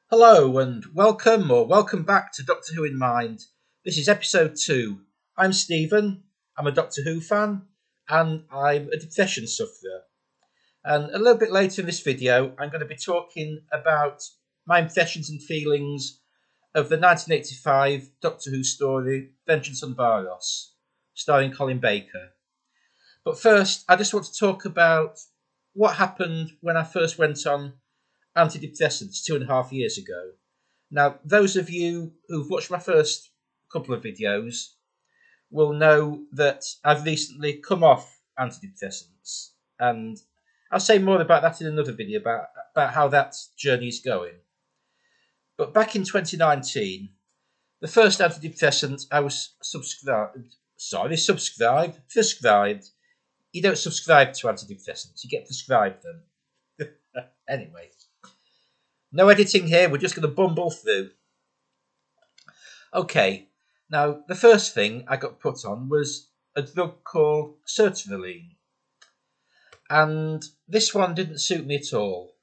Hello and welcome back to Doctor Who in Mind. This is episode 2. I'm Stephen, I'm a Doctor Who fan, and I'm a depression sufferer. And a little bit later in this video, I'm going to be talking about my impressions and feelings of the 1985 Doctor Who story, Vengeance on Varos, starring Colin Baker. But first, I just want to talk about what happened when I first went on antidepressants 2.5 years ago. Now, those of you who've watched my first couple of videos will know that I've recently come off antidepressants, and I'll say more about that in another video about how that journey is going. But back in 2019, the first antidepressant I was prescribed. You don't subscribe to antidepressants, you get prescribed them. Anyway, no editing here, we're just going to bumble through. Okay, now the first thing I got put on was a drug called sertraline, and this one didn't suit me at all.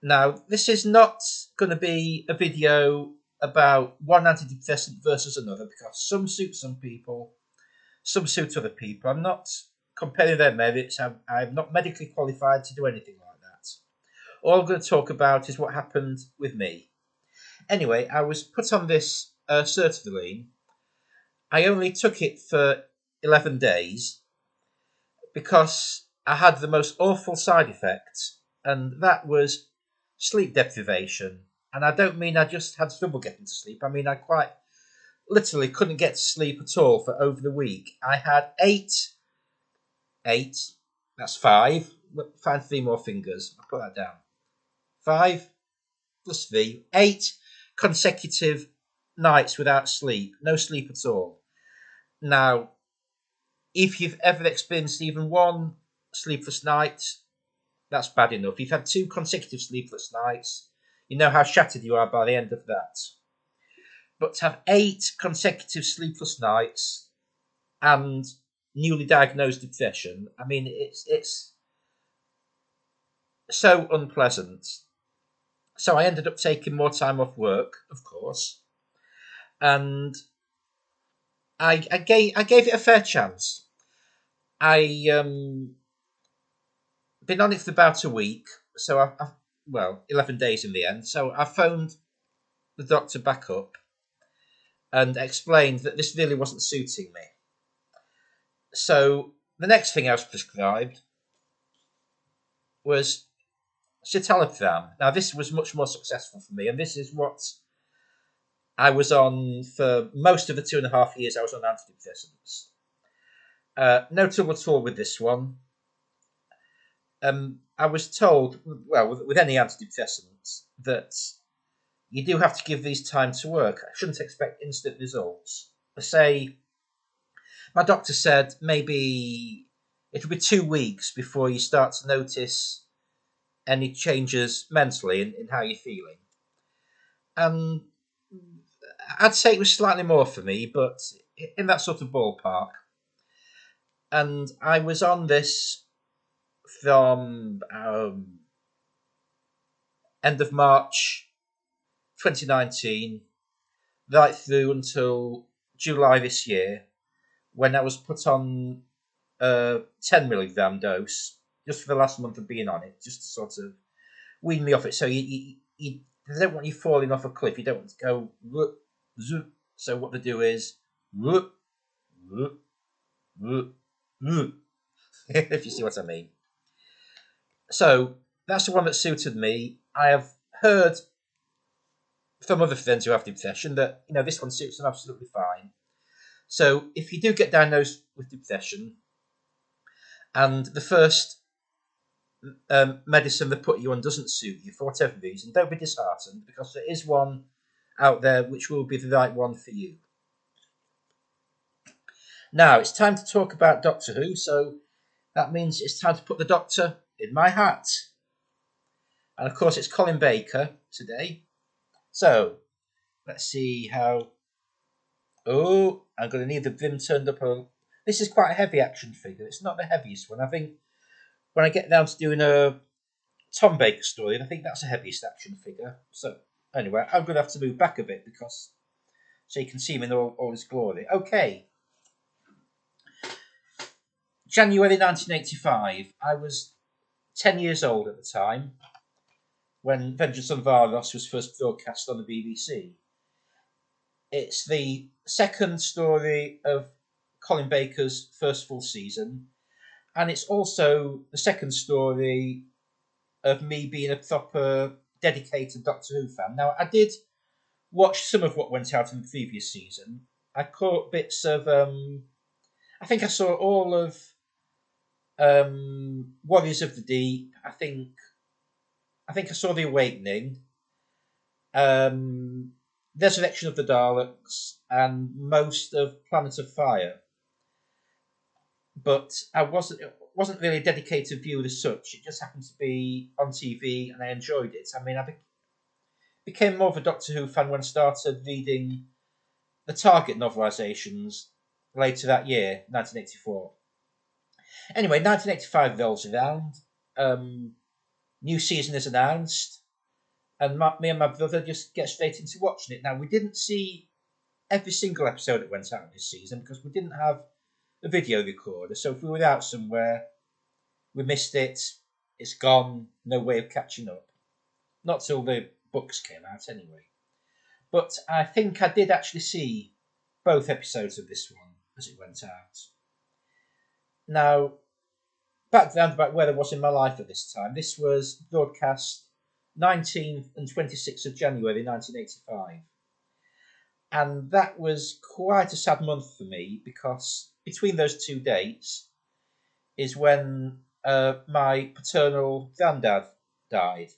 Now, this is not going to be a video about one antidepressant versus another, because some suit some people, some suit other people. I'm not comparing their merits. I'm not medically qualified to do anything like that. All I'm going to talk about is what happened with me. Anyway, I was put on this sertraline. I only took it for 11 days because I had the most awful side effect, and that was sleep deprivation. And I don't mean I just had trouble getting to sleep. I mean I quite literally couldn't get to sleep at all for over the week. I had eight, that's five. Find 3 more fingers. I'll put that down. 5 plus 3, 8 consecutive nights without sleep. No sleep at all. Now, if you've ever experienced even one sleepless night, that's bad enough. If you've had 2 consecutive sleepless nights, you know how shattered you are by the end of that. But to have 8 consecutive sleepless nights and newly diagnosed depression, I mean, it's so unpleasant. So I ended up taking more time off work, of course, and I gave it a fair chance. I been on it for about a week, so I've 11 days in the end. So I phoned the doctor back up and explained that this really wasn't suiting me. So the next thing I was prescribed was citalopram. Now this was much more successful for me, and this is what I was on for most of the 2.5 years I was on antidepressants. No trouble at all with this one. I was told, well, with any antidepressants, that you do have to give these time to work. I shouldn't expect instant results. I say, my doctor said maybe it'll be 2 weeks before you start to notice any changes mentally in how you're feeling. And I'd say it was slightly more for me, but in that sort of ballpark. And I was on this from end of March 2019 right through until July this year, when I was put on a 10 milligram dose just for the last month of being on it, just to sort of wean me off it. So you they don't want you falling off a cliff. You don't want to go whoop, zoop. So what they do is whoop, whoop, whoop, whoop. If you see what I mean. So that's the one that suited me. I have heard from other friends who have depression that this one suits them absolutely fine. So if you do get diagnosed with depression and the first medicine they put you on doesn't suit you for whatever reason, don't be disheartened, because there is one out there which will be the right one for you. Now it's time to talk about Doctor Who, so that means it's time to put the Doctor in my hat. And of course it's Colin Baker today. So let's see how... Oh, I'm going to need the brim turned up. This is quite a heavy action figure. It's not the heaviest one. I think when I get down to doing a Tom Baker story, I think that's the heaviest action figure. So Anyway, I'm going to have to move back a bit because so you can see him in all his glory. Okay. January 1985. I was 10 years old at the time when Vengeance on Varos was first broadcast on the BBC. It's the second story of Colin Baker's first full season, and it's also the second story of me being a proper dedicated Doctor Who fan. Now, I did watch some of what went out in the previous season. I caught bits of, I think I saw all of Warriors of the Deep. I think I saw The Awakening, Resurrection of the Daleks, and most of Planet of Fire. But I wasn't really a dedicated viewer as such. It just happened to be on TV, and I enjoyed it. I mean, I became more of a Doctor Who fan when I started reading the Target novelisations later that year, 1984. Anyway, 1985 rolls around. New season is announced, and me and my brother just get straight into watching it. Now, we didn't see every single episode that went out this season because we didn't have a video recorder. So if we were out somewhere, we missed it. It's gone. No way of catching up. Not till the books came out, anyway. But I think I did actually see both episodes of this one as it went out. Now, background about where I was in my life at this time. This was broadcast 19th and 26th of January 1985. And that was quite a sad month for me because between those two dates is when my paternal granddad died.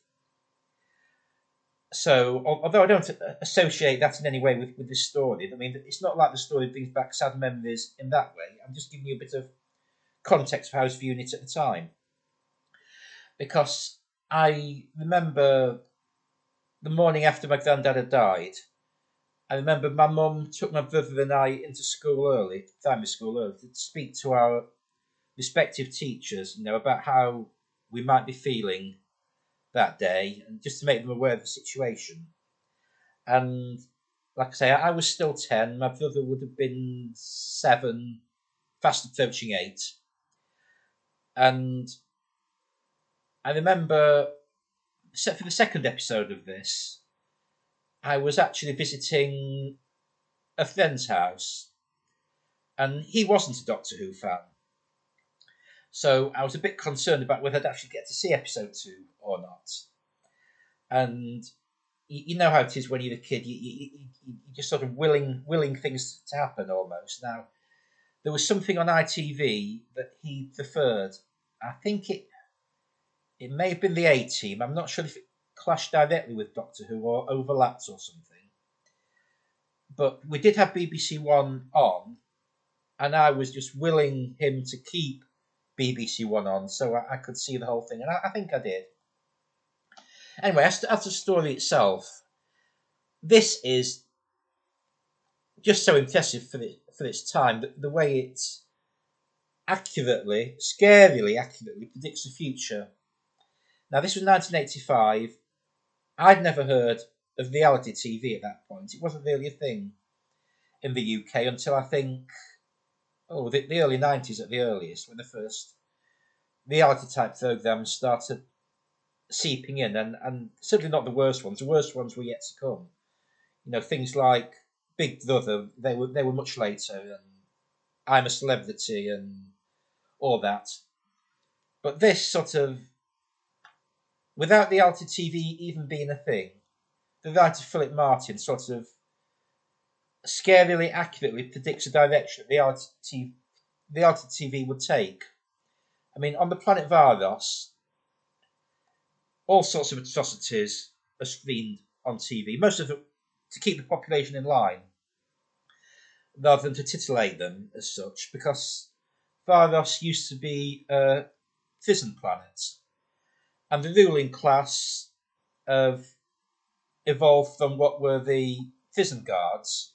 So, although I don't associate that in any way with this story, I mean, it's not like the story brings back sad memories in that way. I'm just giving you a bit of context for how I was viewing it at the time. Because I remember the morning after my granddad had died, I remember my mum took my brother and I into school early, primary school early, to speak to our respective teachers, about how we might be feeling that day, and just to make them aware of the situation. And like I say, I was still 10. My brother would have been 7, fast approaching 8. And I remember, for the second episode of this, I was actually visiting a friend's house, and he wasn't a Doctor Who fan. So I was a bit concerned about whether I'd actually get to see episode 2 or not. And you know how it is when you're a kid. You're just sort of willing things to happen almost. Now, there was something on ITV that he preferred. I think it may have been the A-Team. I'm not sure if it clashed directly with Doctor Who or overlapped or something. But we did have BBC One on, and I was just willing him to keep BBC One on so I could see the whole thing, and I think I did. Anyway, as to the story itself, this is just so impressive for its time. The way it scarily accurately predicts the future. Now, this was 1985. I'd never heard of reality TV at that point. It wasn't really a thing in the UK until I think, the early 90s at the earliest, when the first reality type programs started seeping in, and certainly not the worst ones. The worst ones were yet to come. Things like Big Brother, they were much later, and I'm a Celebrity and all that. But this sort of, without reality TV even being a thing, the writer Philip Martin sort of scarily accurately predicts the direction that reality TV would take. I mean, on the planet Varos, all sorts of atrocities are screened on TV, most of it to keep the population in line, rather than to titillate them as such, because Varos used to be a prison planet, and the ruling class have evolved from what were the prison guards,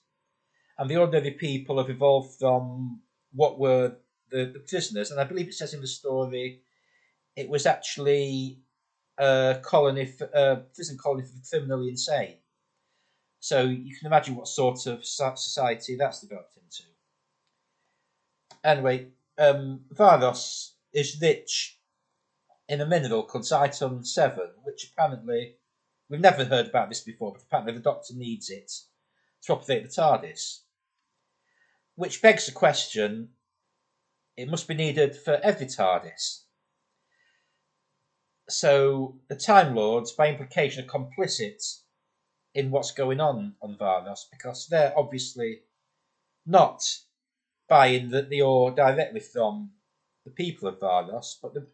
and the ordinary people have evolved from what were the prisoners. And I believe it says in the story it was actually a prison colony for the criminally insane. So you can imagine what sort of society that's developed into. Anyway, Varos is rich in a mineral called Zyton 7, which apparently, we've never heard about this before, but apparently the Doctor needs it to operate the TARDIS. Which begs the question, it must be needed for every TARDIS. So the Time Lords, by implication, are complicit in what's going on Varos, because they're obviously not buying the ore directly from the people of Varos, but the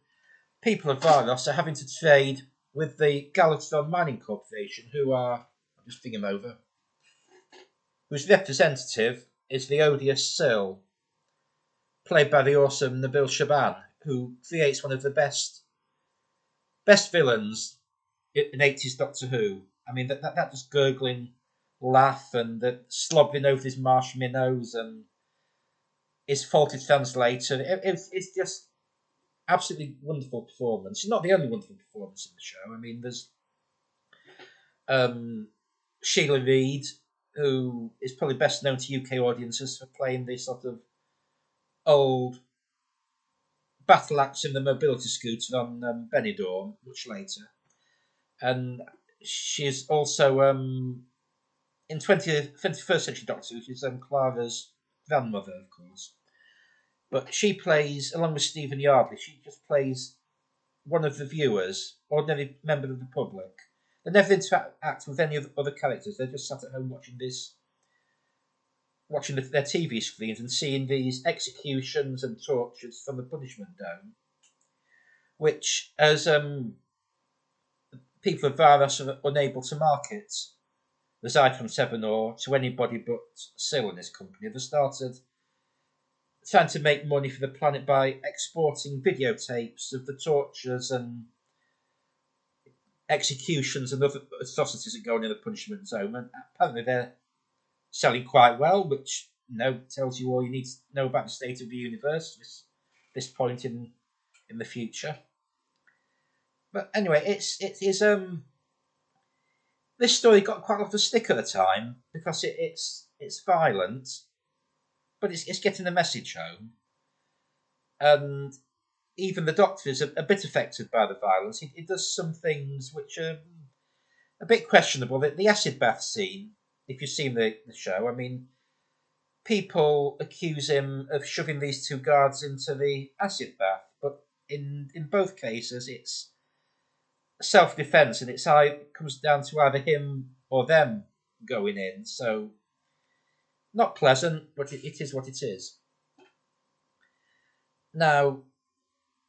people of Varos are having to trade with the Galatron Mining Corporation, who are, I'll just bring him over, whose representative is the odious Syl, played by the awesome Nabil Shaban, who creates one of the best villains in 80s Doctor Who. I mean, that just gurgling laugh and the slobbering over his marsh minnows and his faulty translator. It's just absolutely wonderful performance. It's not the only wonderful performance in the show. I mean, there's Sheila Reid, who is probably best known to UK audiences for playing the sort of old battle axe in the mobility scooter on Benidorm, much later. And she's also in 21st Century Doctor Who, she's Clara's grandmother, of course. But she plays, along with Stephen Yardley, she just plays one of the viewers, ordinary member of the public. They never interact with any of the other characters. They're just sat at home watching their TV screens and seeing these executions and tortures from the punishment dome, which, as people of Varos are unable to market the Zyton 7 ore to anybody but Syl and his company, they started trying to make money for the planet by exporting videotapes of the tortures and executions and other atrocities that go on in the punishment zone. And apparently they're selling quite well, which tells you all you need to know about the state of the universe at this point in the future. But anyway, it is this story got quite a lot of stick at the time because it's violent, but it's getting the message home. And even the Doctor is a bit affected by the violence. He does some things which are a bit questionable. The acid bath scene, if you've seen the show, I mean, people accuse him of shoving these two guards into the acid bath, but in both cases it's self-defense, and it comes down to either him or them going in. So not pleasant, but it is what it is. Now,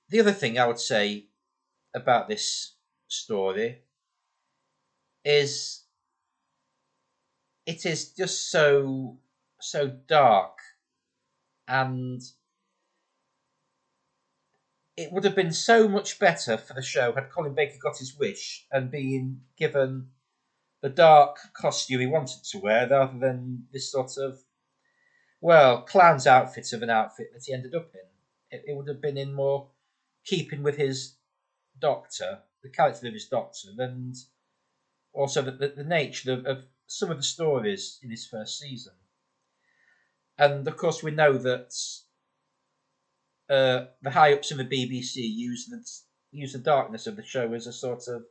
the other thing I would say about this story is it is just so dark, and it would have been so much better for the show had Colin Baker got his wish and been given the dark costume he wanted to wear rather than this sort of, clown's outfit of an outfit that he ended up in. It would have been in more keeping with his Doctor, the character of his Doctor, and also the nature of some of the stories in his first season. And of course, we know that the high ups in the BBC use the darkness of the show as a sort of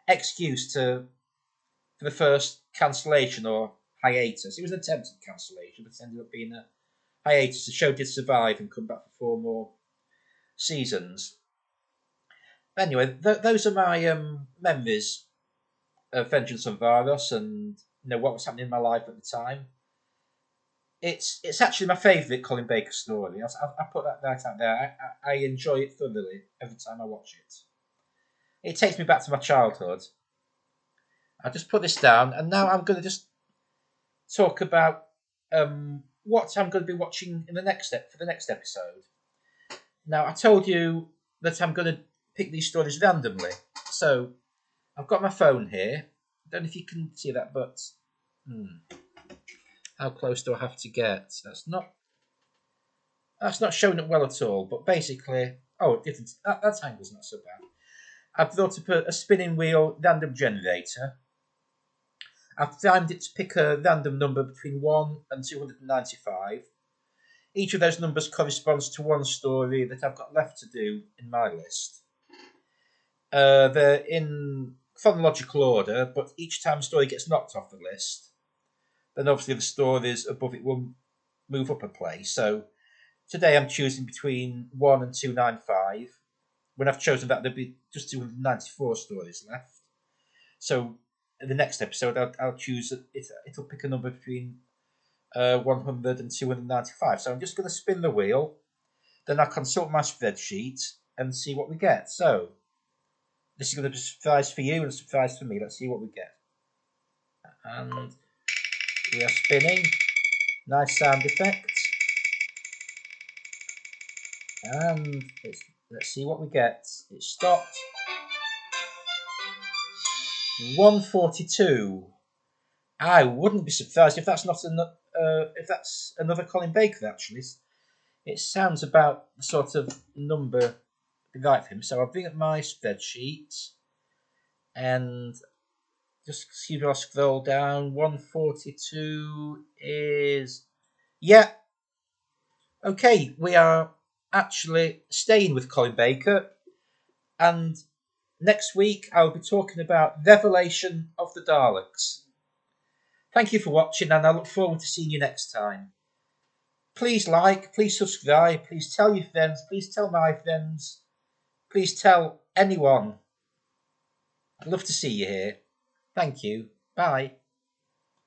excuse for the first cancellation or hiatus. It was an attempted cancellation, but it ended up being a hiatus. The show did survive and come back for 4 more seasons. Anyway, those are my memories of Vengeance on Varos and what was happening in my life at the time. It's actually my favourite Colin Baker story. I put that right out there. I enjoy it thoroughly every time I watch it. It takes me back to my childhood. I just put this down, and now I'm going to just talk about what I'm going to be watching for the next episode. Now, I told you that I'm going to pick these stories randomly. So, I've got my phone here. I don't know if you can see that, but how close do I have to get? That's not showing up well at all. But basically, it didn't. That angle's not so bad. I've brought up a spinning wheel random generator, I've timed it to pick a random number between 1 and 295. Each of those numbers corresponds to one story that I've got left to do in my list. They're in chronological order, but each time a story gets knocked off the list, then obviously the stories above it will move up a place. So today I'm choosing between 1 and 295. When I've chosen that, there'll be just 294 stories left. So in the next episode, I'll choose it. It'll pick a number between 100 and 295. So I'm just going to spin the wheel. Then I'll consult my spreadsheet and see what we get. So this is going to be a surprise for you and a surprise for me. Let's see what we get. And we are spinning. Nice sound effect. And let's see what we get. It stopped. 142. I wouldn't be surprised if that's not if that's another Colin Baker. Actually, it sounds about the sort of number right for him. So I'll bring up my spreadsheet and just see if I scroll down. 142 is okay. We are actually staying with Colin Baker, and next week I'll be talking about Revelation of the Daleks. Thank you for watching, and I look forward to seeing you next time. Please like, please subscribe, please tell your friends, please tell my friends, please tell anyone. I'd love to see you here. Thank you. Bye.